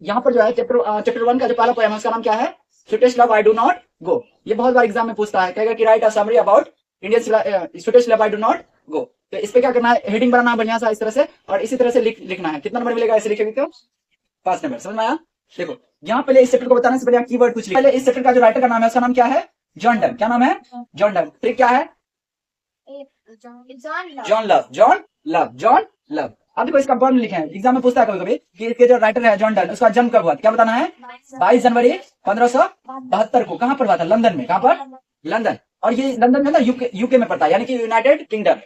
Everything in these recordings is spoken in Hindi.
यहाँ पर जो है चैप्टर 1 का जो पहला पोएम है उसका नाम क्या है? Sweetest love I do not go. ये बहुत बार एग्जाम में पूछता है, कहेगा कि right a summary about Indian sweetest love I do not go. तो इस पे क्या करना है, हेडिंग बनाना है बढ़िया सा इस तरह से, और इसी तरह से लिखना है। कितना नंबर मिलेगा ऐसे लिखेंगे तो? 5 नंबर। समझ में आया? देखो यहाँ पहले इस चैप्टर को बताने से पहले कीवर्ड कुछ लिखा। पहले इस चैप्टर का जो राइटर का नाम है उसका नाम क्या है? John Donne. क्या नाम है? John Donne. ट्रिक क्या है? John love. अब देखो इसका बर्न लिखे हैं, एग्जाम में पूछता है कभी कभी कि इसके जो राइटर है जॉन डन, उसका जन्म कब हुआ? क्या बताना है? 22 जनवरी 1572 को। कहां पर हुआ था? लंदन में। कहां पर? लंदन। और ये लंदन में ना यूके में पड़ता है, यानी कि यूनाइटेड किंगडम।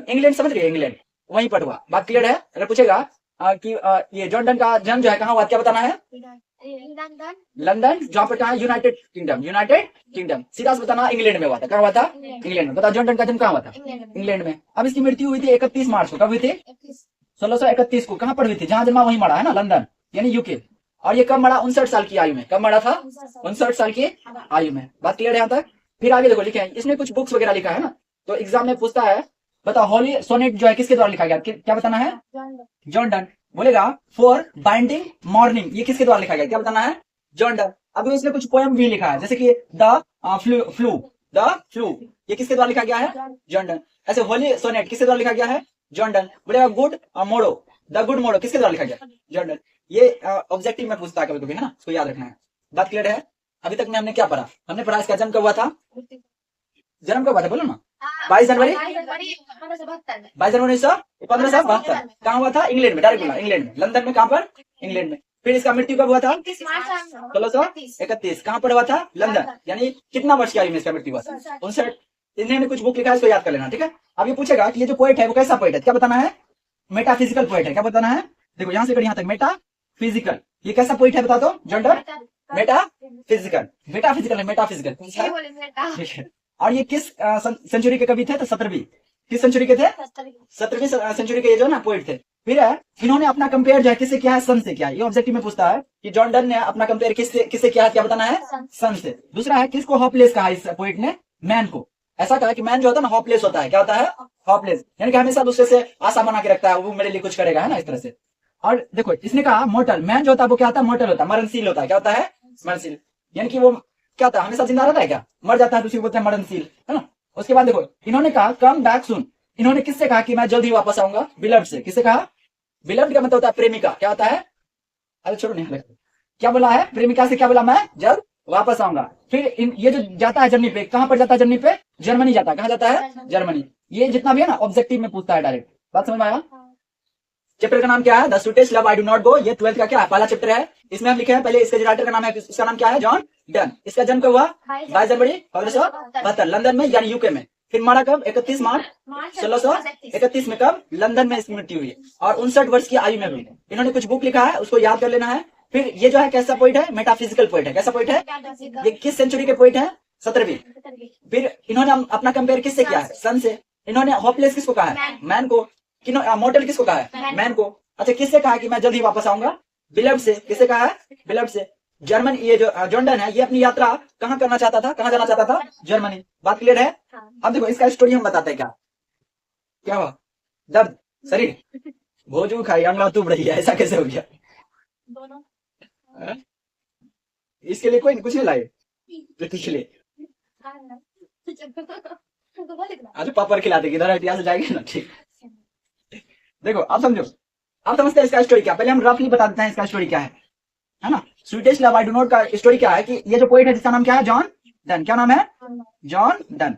इंग्लैंड समझ रही है? इंग्लैंड वहीं पर हुआ। बात क्लियर है? अगर पूछेगा कि ये जॉन डन का जन्म जो है कहाँ हुआ, क्या बताना है? लंदन। जहाँ पर कहा? United kingdom. सीधा से बताना इंग्लैंड में हुआ था। कहाँ हुआ था? इंग्लैंड में। बताओ जॉन डन का जन्म कहाँ हुआ था? इंग्लैंड में। अब इसकी मृत्यु हुई थी 31 मार्च को। कब हुई थी? 1631 को। कहाँ पर हुई थी? जहां जन्मा वहीं मरा है ना, लंदन यानी यूके। और ये कब मरा? 59 साल की आयु में। कब मरा था? 59 साल की आयु में। बात क्लियर है यहाँ तक? फिर आगे देखो लिखे हैं, इसने कुछ बुक्स वगैरह लिखा है ना, तो एग्जाम में पूछता है, बताओ होली सोनेट जो है किसके द्वारा लिखा गया? क्या बताना है? John Donne. बोलेगा फॉर बाइंडिंग मॉर्निंग, ये किसके द्वारा लिखा गया? क्या बताना है? John Donne. अभी उसने कुछ पोएम भी लिखा है, जैसे कि द फ्लू, ये किसके द्वारा लिखा गया है? John Donne. ऐसे होली सोनेट किसके द्वारा लिखा गया है? John Donne. बोलेगा द गुड मोड़ो किसके द्वारा लिखा गया? John Donne. ये ऑब्जेक्टिव में पूछता है कभी कभी, है ना, इसको याद रखना है। बात क्लियर है? अभी तक में हमने क्या पढ़ा? हमने पढ़ा इसका जन्म कब हुआ था? जन्म कब हुआ था बोलो ना? 22 जनवरी 1572। कहाँ हुआ था? इंग्लैंड में। डायरेक्ट बोला इंग्लैंड में। लंदन में। कहाँ पर? इंग्लैंड में। फिर इसका मृत्यु कब हुआ था? 1631। कहाँ पर हुआ था? लंदन। यानी कितना वर्ष की आयु में इसका मृत्यु हुआ था? 59। इन्होंने कुछ बुक लिखा है, इसको याद कर लेना, ठीक है। अब ये पूछेगा कि ये जो पोएट है वो कैसा पोएट है? क्या बताना है? मेटाफिजिकल पोएट है। क्या बताना है? देखो यहाँ से यहाँ तक मेटाफिजिकल, ये कैसा पोएट है बता दो? जॉन डन मेटाफिजिकल है, मेटाफिजिकल। ठीक है। और ये किस सेंचुरी के कवि थे? तो 17वीं। किस सेंचुरी के थे? 17वीं सेंचुरी के ये जो ना पोएट थे। फिर है इन्होंने अपना कंपेयर जो है किससे किया है? सन से किया है। ये ऑब्जेक्टिव में पूछता है कि जॉन डन ने अपना कंपेयर किससे किया है? क्या बताना है? सन से। दूसरा है किसको हॉपलेस कहा इस पोएट ने? मैन को। ऐसा कहा कि मैन जो होता है ना हॉपलेस होता है। क्या होता है? हॉपलेस, यानी कि हमेशा दूसरे से आशा बना के रखता है, वो मेरे लिए कुछ करेगा, है ना, इस तरह से। और देखो इसने कहा मोर्टल, मैन जो होता है वो क्या होता है? मोर्टल होता है, मरणशील होता है। क्या होता है? मरणशील, यानी कि वो क्या होता है? हमेशा जिंदा रहता है, क्या मर जाता है तो उसी को बोलते हैं मरणशील, है ना। उसके बाद देखो इन्होंने कहा कम बैक सुन। इन्होंने किससे कहा कि मैं जल्द ही वापस आऊंगा? बिलव्ड से। किससे कहा? बिलव्ड का मतलब होता है प्रेमिका। क्या होता है? अरे छोड़ो नहीं, क्या बोला है? प्रेमिका से क्या बोला? मैं जल्द वापस आऊंगा। फिर ये जो जाता है जर्नी पे, कहां पर जाता है जर्नी पे? जर्मनी जाता है। कहां जाता है? जर्मनी। ये जितना भी है ना ऑब्जेक्टिव में पूछता है डायरेक्ट। बात समझ में आया? चैप्टर का नाम क्या है? The sweetest love I do not go. ये 12th का क्या है? पहला चैप्टर है। इसमें हम लिखे हैं पहले इसके जो राइटर का नाम है, इसका नाम क्या है? John Donne. इसका जन्म कब हुआ? 22 जनवरी 1572 लंदन में, यानी यूके में। फिर मारा कब? 31 मार्च 1631 में। कब? लंदन में इसकी मृत्यु हुई, और 59 वर्ष की आयु में हुई। इन्होंने कुछ बुक लिखा है, उसको याद कर लेना है। फिर ये जो है कैसा पोइट है? मेटाफिजिकल पोइट है। कैसा पोइट है? ये किस सेंचुरी के पोइट है? 17वीं। फिर इन्होंने अपना कंपेयर किससे किया है? सन से। इन्होंने होपलेस किसको कहा है? मैन को। मोर्टल किसको कहा है? मैन को। अच्छा किससे कहा कि मैं जल्द ही वापस आऊंगा? बिलव्ड से। किससे कहा है? बिलव्ड से। जर्मन, ये जो जॉन डन है ये अपनी यात्रा कहाँ करना चाहता था? कहाँ जाना चाहता था? जर्मनी। बात क्लियर है? अब देखो इसका स्टोरी हम बताते हैं। क्या हुआ? दर्द शरीर, भोजू खाई अंगला तुब रही है, ऐसा कैसे हो गया? इसके लिए कोई कुछ नहीं लाए प्रतीक के लिए? आज पापड़ खिला देगी, इधर हटिया से जाएगी ना। ठीक, देखो आप समझो, आप समझते हैं इसका स्टोरी क्या? पहले हम रफली बता देते हैं इसका स्टोरी क्या है ना। Sweetest love I do not का स्टोरी क्या है कि ये जो पोएट है जिसका नाम क्या है? John Donne. क्या नाम है? John Donne.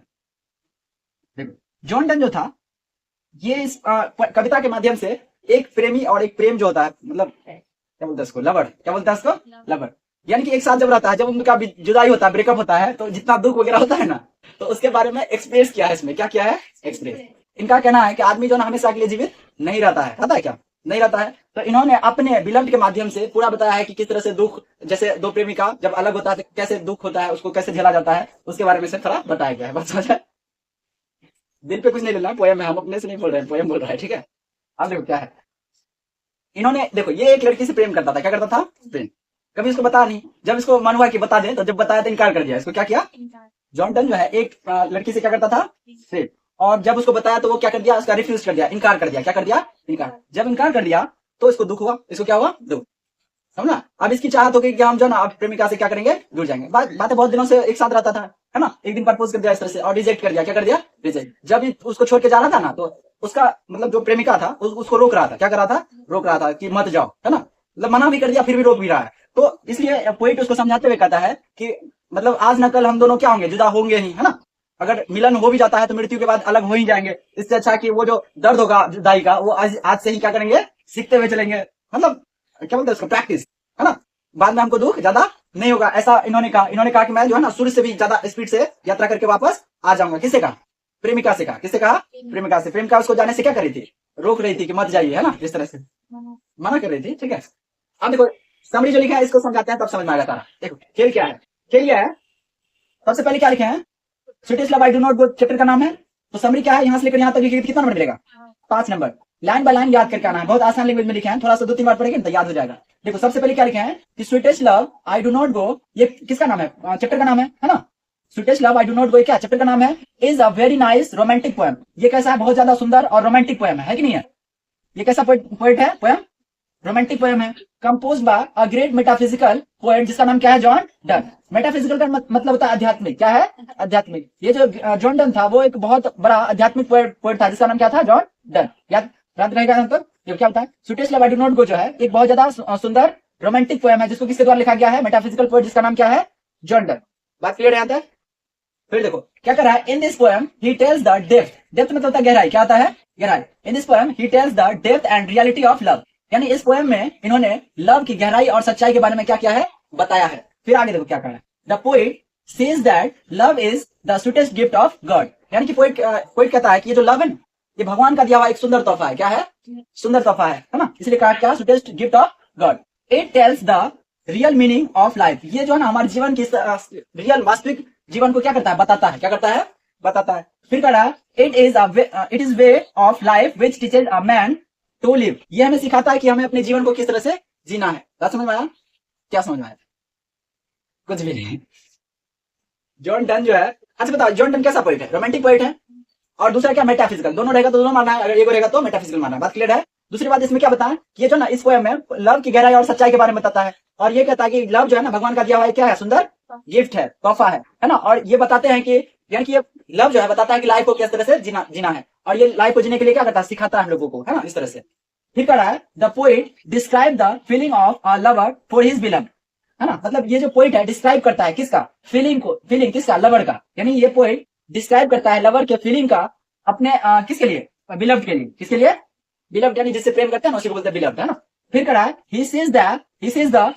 देखो जॉन डन जो था ये इस कविता के माध्यम से एक प्रेमी और एक प्रेम जो होता है, मतलब क्या बोलते हैं इसको? लवर। क्या बोलते हैं इसको? लवर। यानी कि एक साथ जब रहता है, जब उनका जुदाई होता है, ब्रेकअप होता है, तो जितना दुख वगैरह होता है ना, तो उसके बारे में एक्सप्रेस किया है इसमें। क्या किया है? एक्सप्रेस। इनका कहना है कि आदमी जो ना हमेशा के लिए जीवित नहीं रहता है। रहता है क्या? नहीं रहता है। तो इन्होंने अपने बिलव्ड के माध्यम से पूरा बताया है कि किस तरह से दुख, जैसे दो प्रेमिका जब अलग होता है तो कैसे दुख होता है, उसको कैसे झेला जाता है, उसके बारे में से थोड़ा बताया गया है। बस समझ, दिल पे कुछ नहीं लेना, पोएम है, हम अपने से नहीं बोल रहे हैं, पोएम बोल रहा है, ठीक है। अब देखो क्या है, इन्होंने देखो ये एक लड़की से प्रेम करता था। क्या करता था? प्रेम। कभी इसको बता नहीं, जब इसको मन हुआ कि बता दे, तो जब बताया तो इनकार कर दिया। इसको क्या किया? जॉन डन जो है एक लड़की से क्या करता था? प्रेम। और जब उसको बताया तो वो क्या कर दिया? उसका रिफ्यूज कर दिया, इनकार कर दिया। क्या कर दिया? इनकार। जब इनकार कर दिया तो इसको दुख हुआ। इसको क्या हुआ? दुख। समझना। अब इसकी चाहत होगी कि हम जो ना अब प्रेमिका से क्या करेंगे, जुड़ जाएंगे। बातें बहुत दिनों से एक साथ रहता था, है ना, एक दिन प्रपोज कर दिया इस तरह से और रिजेक्ट कर दिया। क्या कर दिया, रिजेक्ट। जब उसको छोड़ के जा रहा था ना, तो उसका मतलब जो प्रेमिका था उसको रोक रहा था। क्या कर रहा था, रोक रहा था कि मत जाओ, है ना, मतलब मना भी कर दिया फिर भी रोक भी रहा है। तो इसलिए पोइट उसको समझाते हुए कहता है कि मतलब आज न कल हम दोनों क्या होंगे, जुदा होंगे ही, है ना। अगर मिलन हो भी जाता है तो मृत्यु के बाद अलग हो ही जाएंगे। इससे अच्छा कि वो जो दर्द होगा जुदाई का, वो आज से ही क्या करेंगे, सीखते हुए चलेंगे। मतलब क्या बोलते हैं उसको, प्रैक्टिस, है ना। बाद में हमको दुख ज्यादा नहीं होगा, ऐसा इन्होंने कहा। इन्होंने कहा कि मैं जो है ना सूर्य से भी ज्यादा स्पीड से यात्रा करके वापस आ जाऊंगा। किससे कहा, प्रेमिका से कहा। किससे कहा, प्रेमिका से। प्रेमिका उसको जाने से क्या कर रही थी, रोक रही थी कि मत जाइए, है ना, इस तरह से मना कर रही थी। ठीक है, अब देखो समरी जो लिखा है इसको समझाते हैं तब समझ में आएगा तारा। देखो खेल क्या है, खेल क्या है। सबसे पहले क्या लिखे हैं, sweetest love I do not go chapter का नाम है। तो समरी क्या है, यहाँ से लेकर यहाँ तक लिखे कितना नंबर मिलेगा, 5 नंबर। लाइन बाय लाइन याद करके आना है, बहुत आसान लैंग्वेज में लिखे हैं, थोड़ा सा 2-3 बार पढ़ेंगे तो याद हो जाएगा। देखो सबसे पहले क्या लिखे हैं कि sweetest love I do not go, ये किसका नाम है, चैप्टर का नाम है ना। Sweetest love I do not go क्या चैप्टर का नाम है। Is a very nice romantic poem. ये कैसा है, बहुत ज्यादा सुंदर और रोमांटिक पोएम है कि नहीं है। ये कैसा पोएट है, पोएम रोमांटिक पोएम है। Compose bye a great metaphysical poet जिसका नाम क्या है, जॉन डन। मेटाफिजिकल का मतलब होता है आध्यात्मिक। क्या है, आध्यात्मिक। ये जो जॉन डन था वो एक बहुत बड़ा आध्यात्मिक पोएट था जिसका नाम क्या था, जॉन डन। याद रहेगा ना। तो ये क्या होता है, sweetest love I do not go जो है एक बहुत ज्यादा सुंदर रोमांटिक पोएम है जिसको किसके द्वारा लिखा गया है, मेटाफिजिकल पोएट जिसका नाम क्या है, जॉन डन। बात क्लियर है यहाँ तक। फिर देखो क्या कर रहा है, in this poem he tells the depth. Depth मतलब होता है गहराई। क्या होता है, गहराई। In this poem he tells the depth and reality of love. यानी इस पोएम में इन्होंने लव की गहराई और सच्चाई के बारे में क्या किया है, बताया है। फिर आगे देखो क्या कह रहा है, the poet says that love is the sweetest gift of God. यानी कि पोएट कहता है कि ये जो लव है ना, ये भगवान का दिया हुआ एक सुंदर तोहफा है। क्या है, सुंदर तोहफा है ना, इसलिए कहा क्या, sweetest gift of God. It tells the real meaning of life. ये जो है ना हमारे जीवन की रियल वास्तविक जीवन को क्या करता है, बताता है। क्या करता है, बताता है। फिर कह रहा है it is way of life which teaches a man to live. ये हमें सिखाता है कि हमें अपने जीवन को किस तरह से जीना है। क्या समझ में आया, क्या समझ में आया, कुछ भी नहीं। जॉन डन जो है, अच्छा बताओ जॉन डन कैसा पोएट है, रोमांटिक पोएट है। और दूसरा क्या, मेटाफिजिकल। दोनों रहेगा तो दोनों मानना है, अगर एक रहेगा तो मेटाफिजिकल मानना है। बात क्लियर है। दूसरी बात इसमें क्या बताएं, ये जो ना इस पोएम में लव की गहराई और सच्चाई के बारे में बताता है। और ये कहता है कि लव जो है ना भगवान का दिया हुआ है, क्या है, सुंदर गिफ्ट है, तोहफा है ना। और ये बताते हैं कि यानी कि ये लव जो है बताता है कि लाइफ को किस तरह से जीना है। और ये लाइफ को जीने के लिए क्या करता है, सिखाता है हम लोगों को, है ना, इस तरह से। फिर कह रहा है the poet describe the feeling of a lover for his beloved, है ना। मतलब ये जो पोएट है डिस्क्राइब करता है किसका, फीलिंग को, फीलिंग किसका, लवर का। यानी ये पोएट डिस्क्राइब करता है लवर के फीलिंग का अपने किसके लिए, बिलव्ड के लिए। किसके लिए, बिलव्ड यानी जिससे प्रेम करते हैं ना उसी को बोलते हैं बिलव्ड, है ना। फिर कह रहा है he says the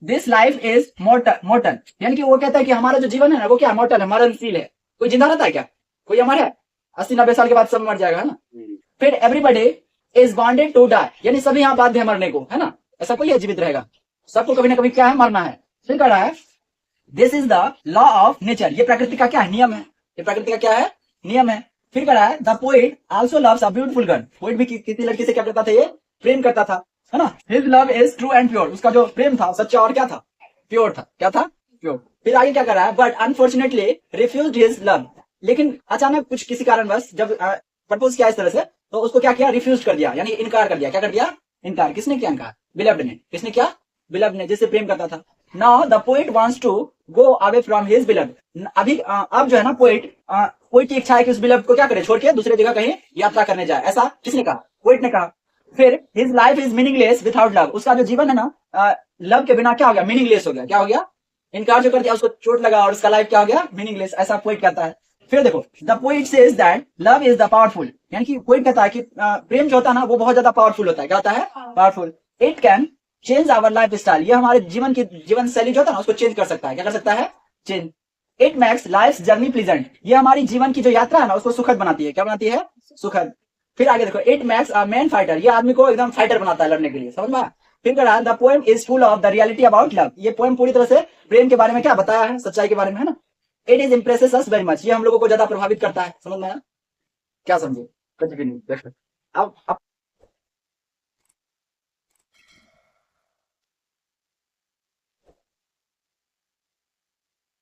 this life is मॉर्टल। यानी कि वो कहता है कि हमारा जो जीवन है ना वो क्या, मॉर्टल है, मरणशील है। कोई जिंदा रहता है क्या, कोई अमर है, 80-90 साल के बाद सब मर जाएगा, है ना। फिर everybody is bonded to die, यानी सभी यहाँ बाध्य है मरने को, है ना। ऐसा कोई है जीवित रहेगा, सबको कभी ना कभी क्या है, मरना है। फिर कह रहा है this is the law of nature. ये प्रकृति का क्या है, नियम है। ये प्रकृति का क्या है, नियम है। फिर कह रहा है the poet also loves a beautiful girl. Poet भी किसी लड़की से क्या करता था, ये प्रेम करता था, है ना। His love is true and pure. उसका जो प्रेम था सच्चा और क्या था, प्योर था। क्या था, प्योर। फिर आगे क्या कर रहा है, but unfortunately refused his love. लेकिन अचानक कुछ किसी कारणवश जब प्रपोज किया इस तरह से, तो उसको क्या किया, रिफ्यूज कर दिया, यानी इनकार कर दिया। क्या कर दिया, इनकार। किसने किया इनकार, बिलव्ड ने। किसने किया, बिलव्ड ने, जिससे प्रेम करता था। Now the poet wants to go away from his beloved. अभी अब जो है ना पोएट की इच्छा है कि उस बिलव्ड को क्या करे, छोड़ के दूसरे जगह कहीं यात्रा करने जाए। ऐसा किसने कहा, पोएट ने कहा। फिर his life is meaningless without love. उसका जो जीवन है ना लव के बिना क्या हो गया, मीनिंगलेस हो गया। क्या हो गया, इनकार जो कर दिया, उसको चोट लगा और उसका लाइफ क्या हो गया, मीनिंगलेस। ऐसा पोएट कहता है। फिर देखो the poet says that love is the powerful. यानी कि पोएट कहता है कि प्रेम जो होता है ना वो बहुत ज्यादा पावरफुल होता है। क्या होता है, powerful. It can change our life style. ये हमारे जीवन शैली जो होता है ना उसको चेंज कर सकता है। क्या कर सकता है, change. It makes life journey pleasant. ये हमारी जीवन की जो यात्रा है ना उसको सुखद बनाती है। क्या बनाती है, सुखद। फिर आगे देखो it makes a man fighter. ये आदमी को एकदम फाइटर बनाता है लड़ने के लिए, समझ में। फिर कह रहा है the poem is full of the reality about love. ये पोएम पूरी तरह से प्रेम के बारे में क्या बताया है, सच्चाई के बारे में, है ना। It is impresses us very much. ये हम लोगों को ज्यादा प्रभावित करता है, समझ में आया, क्या समझे, कुछ भी नहीं। अब